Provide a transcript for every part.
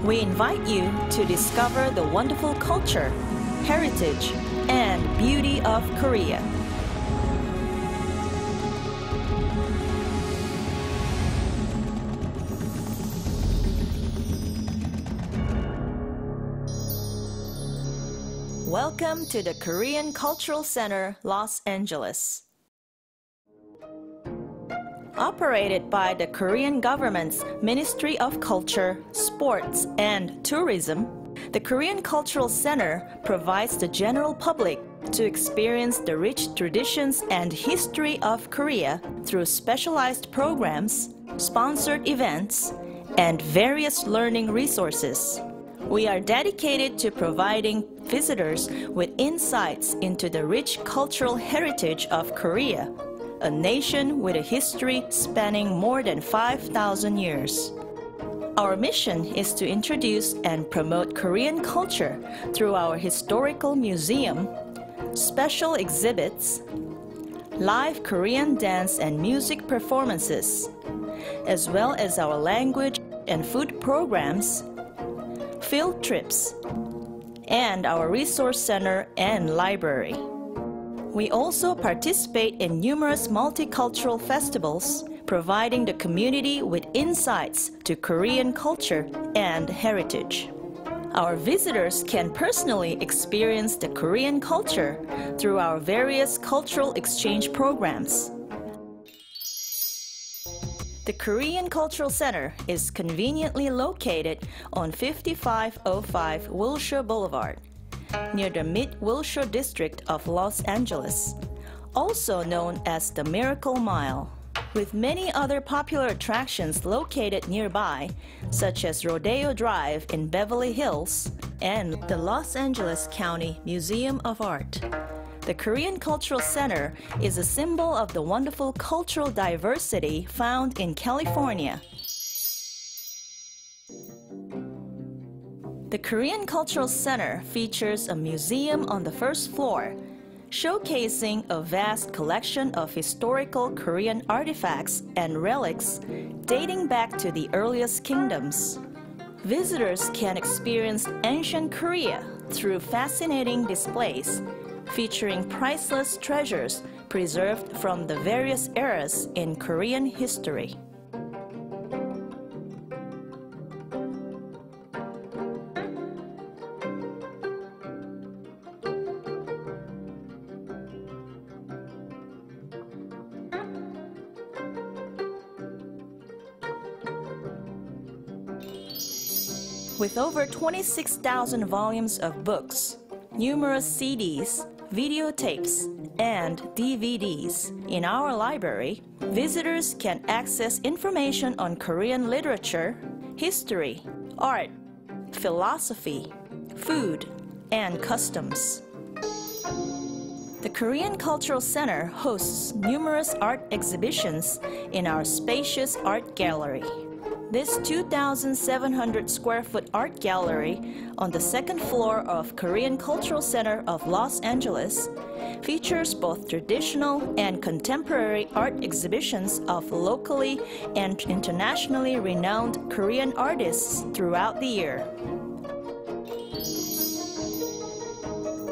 We invite you to discover the wonderful culture, heritage, and beauty of Korea. Welcome to the Korean Cultural Center, Los Angeles. Operated by the Korean government's Ministry of Culture, Sports, and Tourism, the Korean Cultural Center provides the general public to experience the rich traditions and history of Korea through specialized programs, sponsored events, and various learning resources. We are dedicated to providing visitors with insights into the rich cultural heritage of Korea, a nation with a history spanning more than 5,000 years. Our mission is to introduce and promote Korean culture through our historical museum, special exhibits, live Korean dance and music performances, as well as our language and food programs, field trips, and our resource center and library. We also participate in numerous multicultural festivals, providing the community with insights to Korean culture and heritage. Our visitors can personally experience the Korean culture through our various cultural exchange programs. The Korean Cultural Center is conveniently located on 5505 Wilshire Boulevard, near the Mid-Wilshire district of Los Angeles, also known as the Miracle Mile, with many other popular attractions located nearby, such as Rodeo Drive in Beverly Hills and the Los Angeles County Museum of Art. The Korean Cultural Center is a symbol of the wonderful cultural diversity found in California. The Korean Cultural Center features a museum on the first floor, showcasing a vast collection of historical Korean artifacts and relics dating back to the earliest kingdoms. Visitors can experience ancient Korea through fascinating displays featuring priceless treasures preserved from the various eras in Korean history. With over 26,000 volumes of books, numerous CDs, videotapes, and DVDs in our library, visitors can access information on Korean literature, history, art, philosophy, food, and customs. The Korean Cultural Center hosts numerous art exhibitions in our spacious art gallery. This 2,700 square foot art gallery on the second floor of Korean Cultural Center of Los Angeles features both traditional and contemporary art exhibitions of locally and internationally renowned Korean artists throughout the year.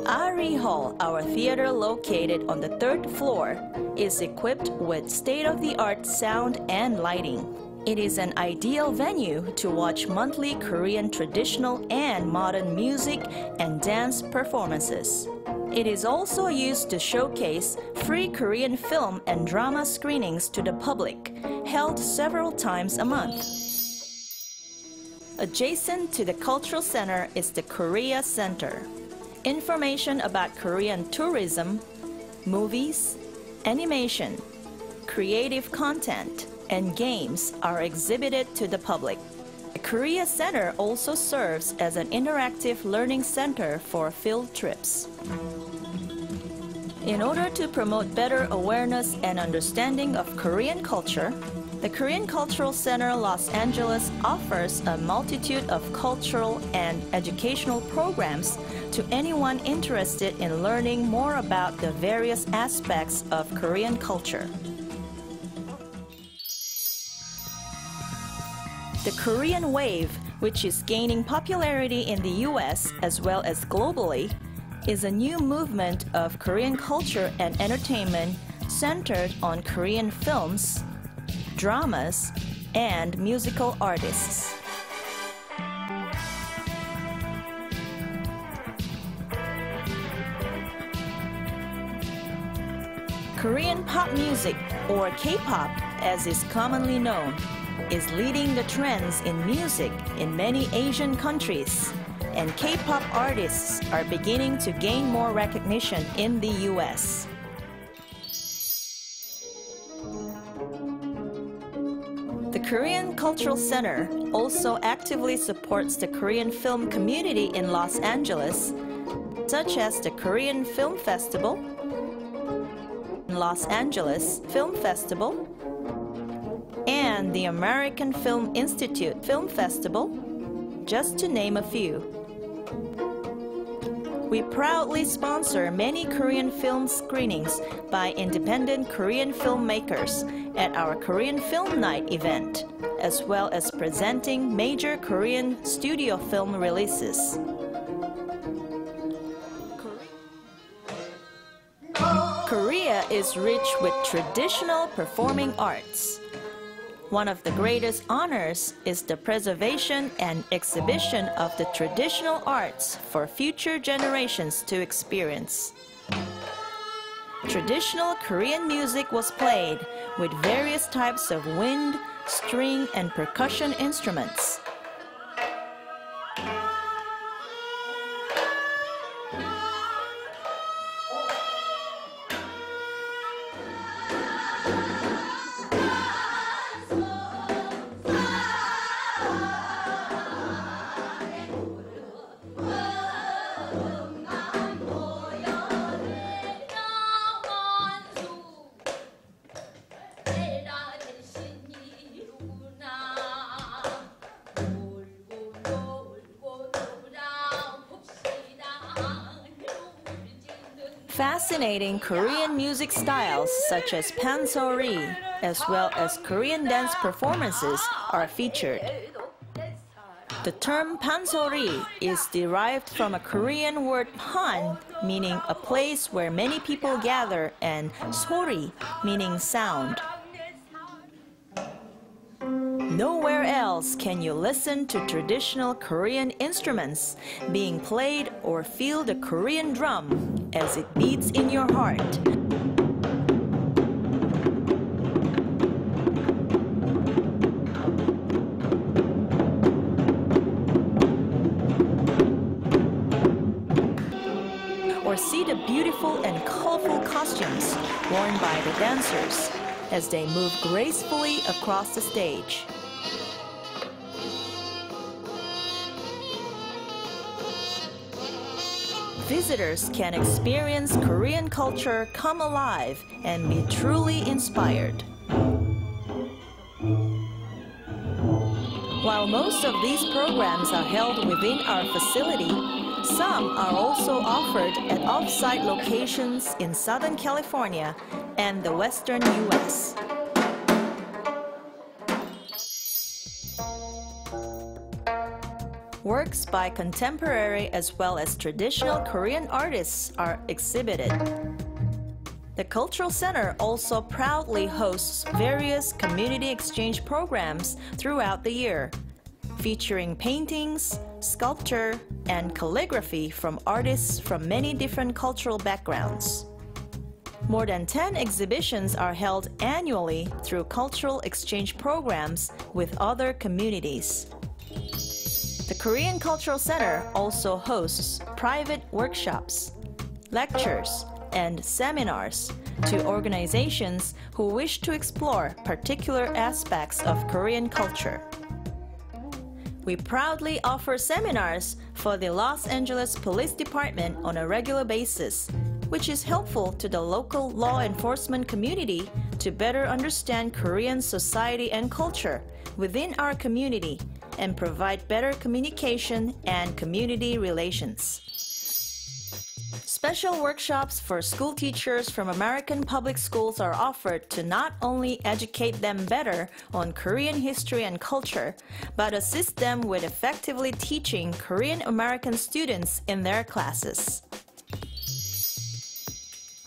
DARYE Hall, our theater located on the third floor, is equipped with state-of-the-art sound and lighting. It is an ideal venue to watch monthly Korean traditional and modern music and dance performances. It is also used to showcase free Korean film and drama screenings to the public, held several times a month. Adjacent to the Cultural Center is the Korea Center. Information about Korean tourism, movies, animation, creative content, and games are exhibited to the public. The Korea Center also serves as an interactive learning center for field trips. In order to promote better awareness and understanding of Korean culture, the Korean Cultural Center Los Angeles offers a multitude of cultural and educational programs to anyone interested in learning more about the various aspects of Korean culture. The Korean Wave which is gaining popularity in the US as well as globally, is a new movement of Korean culture and entertainment centered on Korean films, dramas, and musical artists. Korean pop music, or K-pop as is commonly known, is leading the trends in music in many Asian countries, and K-pop artists are beginning to gain more recognition in the US. The Korean Cultural Center also actively supports the Korean film community in Los Angeles, such as the Korean Film Festival, Los Angeles Film Festival, and the American Film Institute Film Festival, just to name a few. We proudly sponsor many Korean film screenings by independent Korean filmmakers at our Korean Film Night event, as well as presenting major Korean studio film releases. Korea is rich with traditional performing arts. One of the greatest honors is the preservation and exhibition of the traditional arts for future generations to experience. Traditional Korean music was played with various types of wind, string, and percussion instruments. Fascinating Korean music styles such as PANSORI, as well as Korean dance performances, are featured. The term PANSORI is derived from a Korean word pan, meaning a place where many people gather, and sori, meaning sound. Nowhere else can you listen to traditional Korean instruments being played or feel the Korean drum as it beats in your heart. Or see the beautiful and colorful costumes worn by the dancers as they move gracefully across the stage. Visitors can experience Korean culture come alive and be truly inspired. While most of these programs are held within our facility, some are also offered at off-site locations in Southern California and the Western U.S. Works by contemporary as well as traditional Korean artists are exhibited. The Cultural Center also proudly hosts various community exchange programs throughout the year, featuring paintings, sculpture, and calligraphy from artists from many different cultural backgrounds. More than 10 exhibitions are held annually through cultural exchange programs with other communities. The Korean Cultural Center also hosts private workshops, lectures, and seminars to organizations who wish to explore particular aspects of Korean culture. We proudly offer seminars for the Los Angeles Police Department on a regular basis, which is helpful to the local law enforcement community to better understand Korean society and culture within our community and provide better communication and community relations. Special workshops for school teachers from American public schools are offered to not only educate them better on Korean history and culture, but assist them with effectively teaching Korean American students in their classes.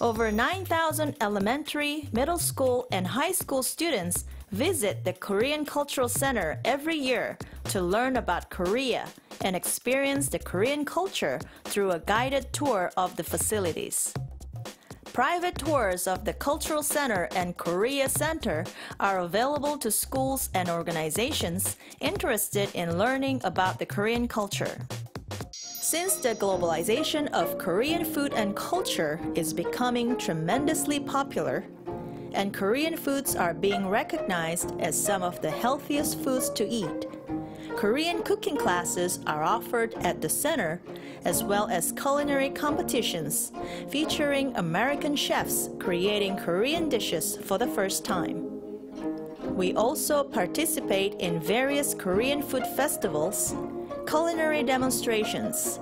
Over 9,000 elementary, middle school, and high school students visit the Korean Cultural Center every year to learn about Korea and experience the Korean culture through a guided tour of the facilities. Private tours of the Cultural Center and Korea Center are available to schools and organizations interested in learning about the Korean culture. Since the globalization of Korean food and culture is becoming tremendously popular, and Korean foods are being recognized as some of the healthiest foods to eat, Korean cooking classes are offered at the center, as well as culinary competitions featuring American chefs creating Korean dishes for the first time. We also participate in various Korean food festivals, culinary demonstrations,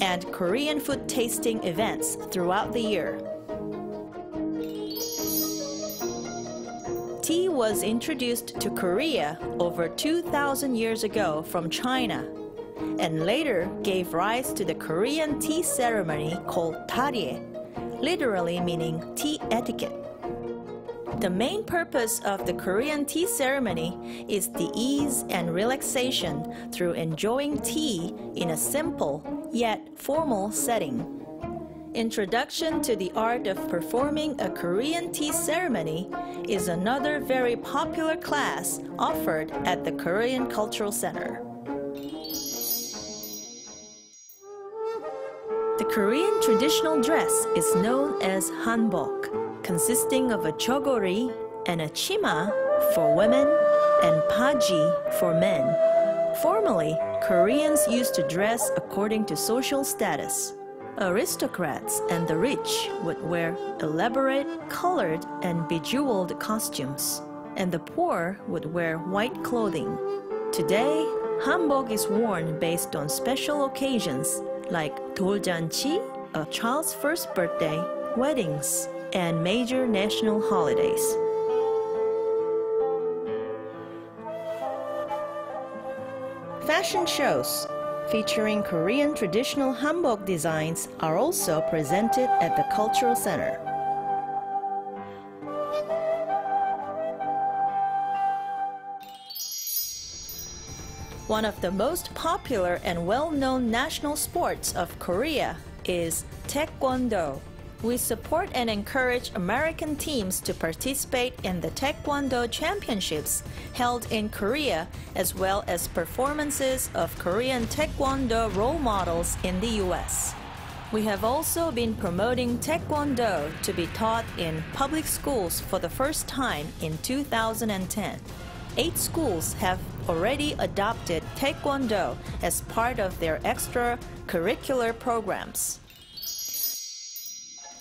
and Korean food tasting events throughout the year. Tea was introduced to Korea over 2,000 years ago from China, and later gave rise to the Korean tea ceremony called DARYE, literally meaning tea etiquette. The main purpose of the Korean tea ceremony is the ease and relaxation through enjoying tea in a simple yet formal setting. Introduction to the art of performing a Korean tea ceremony is another very popular class offered at the Korean Cultural Center. The Korean traditional dress is known as hanbok, consisting of a jogori and a chima for women and paji for men. Formerly, Koreans used to dress according to social status. Aristocrats and the rich would wear elaborate, colored, and bejeweled costumes, and the poor would wear white clothing. Today, hanbok is worn based on special occasions like 돌잔치, a child's first birthday, weddings, and major national holidays. Fashion shows featuring Korean traditional hanbok designs are also presented at the Cultural Center. One of the most popular and well-known national sports of Korea is Taekwondo. We support and encourage American teams to participate in the Taekwondo Championships held in Korea, as well as performances of Korean Taekwondo role models in the US. We have also been promoting Taekwondo to be taught in public schools for the first time in 2010. 8 schools have already adopted Taekwondo as part of their extracurricular programs.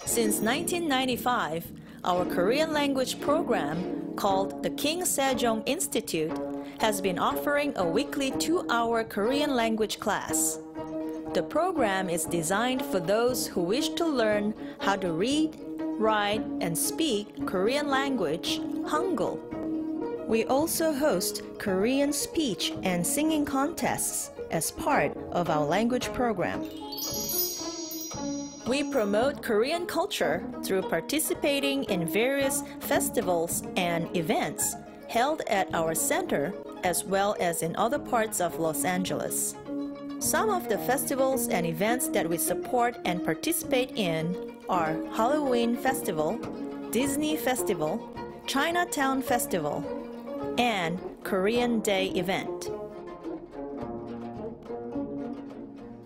Since 1995, our Korean language program, called the King Sejong Institute, has been offering a weekly 2-hour Korean language class. The program is designed for those who wish to learn how to read, write, and speak Korean language, Hangul. We also host Korean speech and singing contests as part of our language program. We promote Korean culture through participating in various festivals and events held at our center as well as in other parts of Los Angeles. Some of the festivals and events that we support and participate in are Halloween Festival, Disney Festival, Chinatown Festival, and Korean Day event.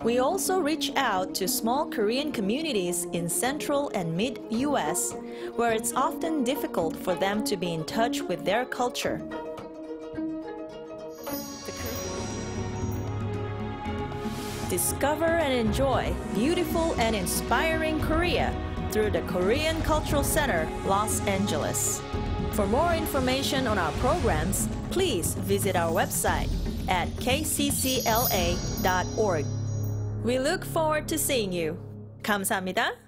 We also reach out to small Korean communities in Central and Mid-US, where it's often difficult for them to be in touch with their culture. Discover and enjoy beautiful and inspiring Korea through the Korean Cultural Center, Los Angeles. For more information on our programs, please visit our website at kccla.org. We look forward to seeing you. 감사합니다.